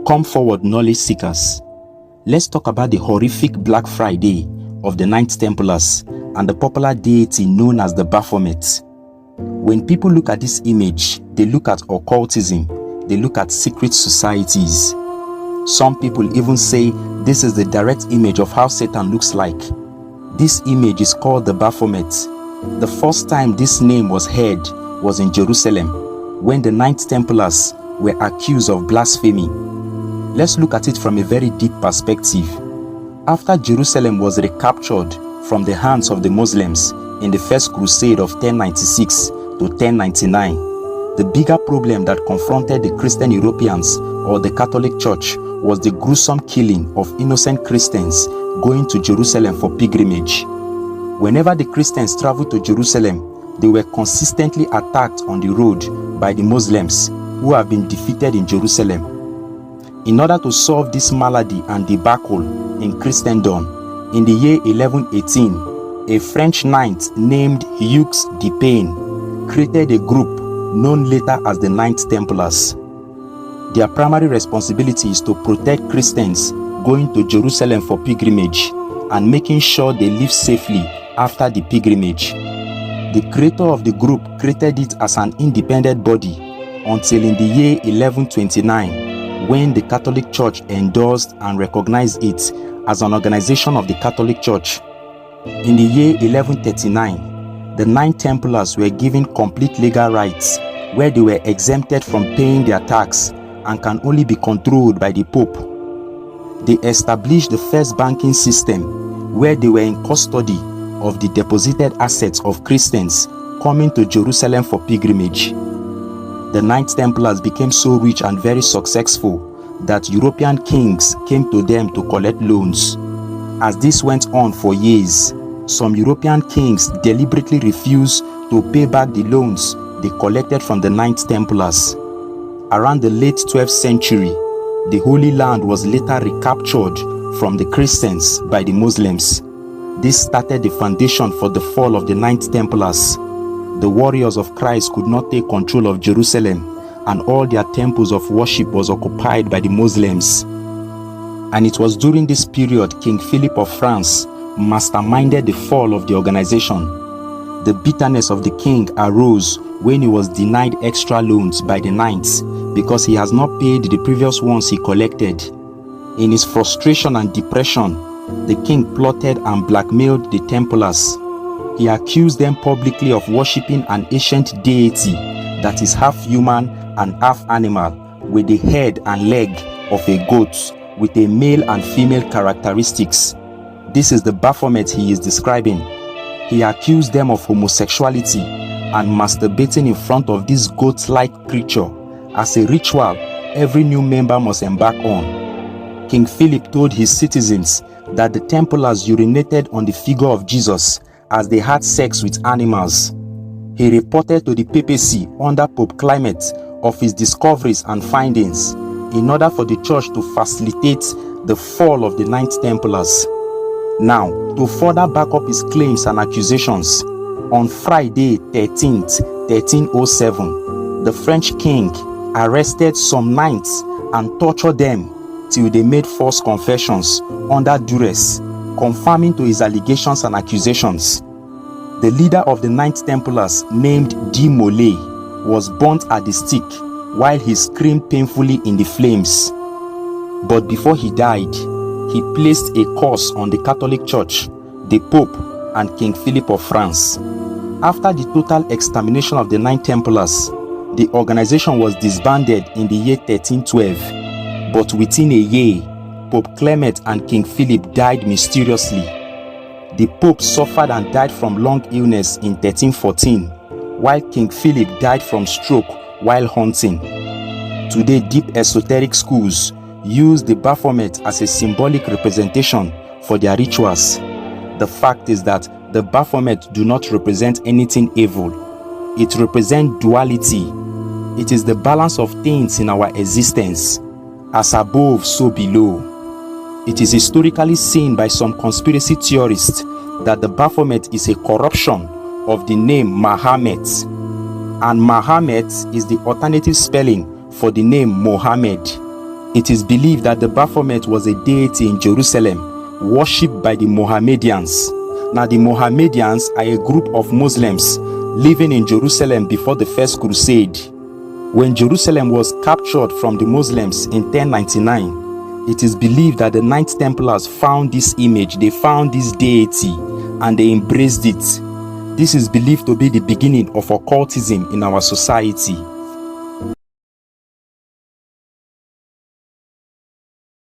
Come forward, knowledge seekers. Let's talk about the horrific Black Friday of the Knights Templars and the popular deity known as the Baphomet. When people look at this image, they look at occultism, they look at secret societies. Some people even say this is the direct image of how Satan looks like. This image is called the Baphomet. The first time this name was heard was in Jerusalem, when the Knights Templars were accused of blasphemy. Let's look at it from a very deep perspective. After Jerusalem was recaptured from the hands of the Muslims in the First Crusade of 1096 to 1099, the bigger problem that confronted the Christian Europeans or the Catholic Church was the gruesome killing of innocent Christians going to Jerusalem for pilgrimage. Whenever the Christians traveled to Jerusalem, they were consistently attacked on the road by the Muslims who have been defeated in Jerusalem. In order to solve this malady and debacle in Christendom, in the year 1118, a French knight named Hugues de Payne created a group known later as the Knights Templars. Their primary responsibility is to protect Christians going to Jerusalem for pilgrimage and making sure they live safely after the pilgrimage. The creator of the group created it as an independent body until in the year 1129, when the Catholic Church endorsed and recognized it as an organization of the Catholic Church. In the year 1139, the Knights Templars were given complete legal rights, where they were exempted from paying their tax and can only be controlled by the Pope. They established the first banking system, where they were in custody of the deposited assets of Christians coming to Jerusalem for pilgrimage. The Knights Templars became so rich and very successful that European kings came to them to collect loans. As this went on for years, some European kings deliberately refused to pay back the loans they collected from the Knights Templars. Around the late 12th century, the Holy Land was later recaptured from the Christians by the Muslims. This started the foundation for the fall of the Knights Templars. The warriors of Christ could not take control of Jerusalem, and all their temples of worship was occupied by the Muslims. And it was during this period King Philip of France masterminded the fall of the organization. The bitterness of the king arose when he was denied extra loans by the Knights because he has not paid the previous ones he collected. In his frustration and depression, the king plotted and blackmailed the Templars. He accused them publicly of worshipping an ancient deity that is half human and half animal, with the head and leg of a goat, with a male and female characteristics. This is the Baphomet he is describing. He accused them of homosexuality and masturbating in front of this goat-like creature as a ritual every new member must embark on. King Philip told his citizens that the Templars urinated on the figure of Jesus as they had sex with animals. He reported to the papacy under Pope Clement of his discoveries and findings in order for the church to facilitate the fall of the Knights Templars. Now, to further back up his claims and accusations, on Friday 13th, 1307, the French king arrested some knights and tortured them till they made false confessions under duress, confirming to his allegations and accusations. The leader of the Knights Templars, named De Molay, was burnt at the stake while he screamed painfully in the flames. But before he died, he placed a curse on the Catholic Church, the Pope, and King Philip of France. After the total extermination of the Knights Templars, the organization was disbanded in the year 1312. But within a year, Pope Clement and King Philip died mysteriously. The Pope suffered and died from long illness in 1314, while King Philip died from stroke while hunting. Today, deep esoteric schools use the Baphomet as a symbolic representation for their rituals. The fact is that the Baphomet do not represent anything evil. It represents duality. It is the balance of things in our existence, as above, so below. It is historically seen by some conspiracy theorists that the Baphomet is a corruption of the name Mahomet, and Mahomet is the alternative spelling for the name Mohammed. It is believed that the Baphomet was a deity in Jerusalem, worshipped by the Mohammedans. Now, the Mohammedans are a group of Muslims living in Jerusalem before the First Crusade. When Jerusalem was captured from the Muslims in 1099, it is believed that the Knights Templars found this image, they found this deity, and they embraced it. This is believed to be the beginning of occultism in our society.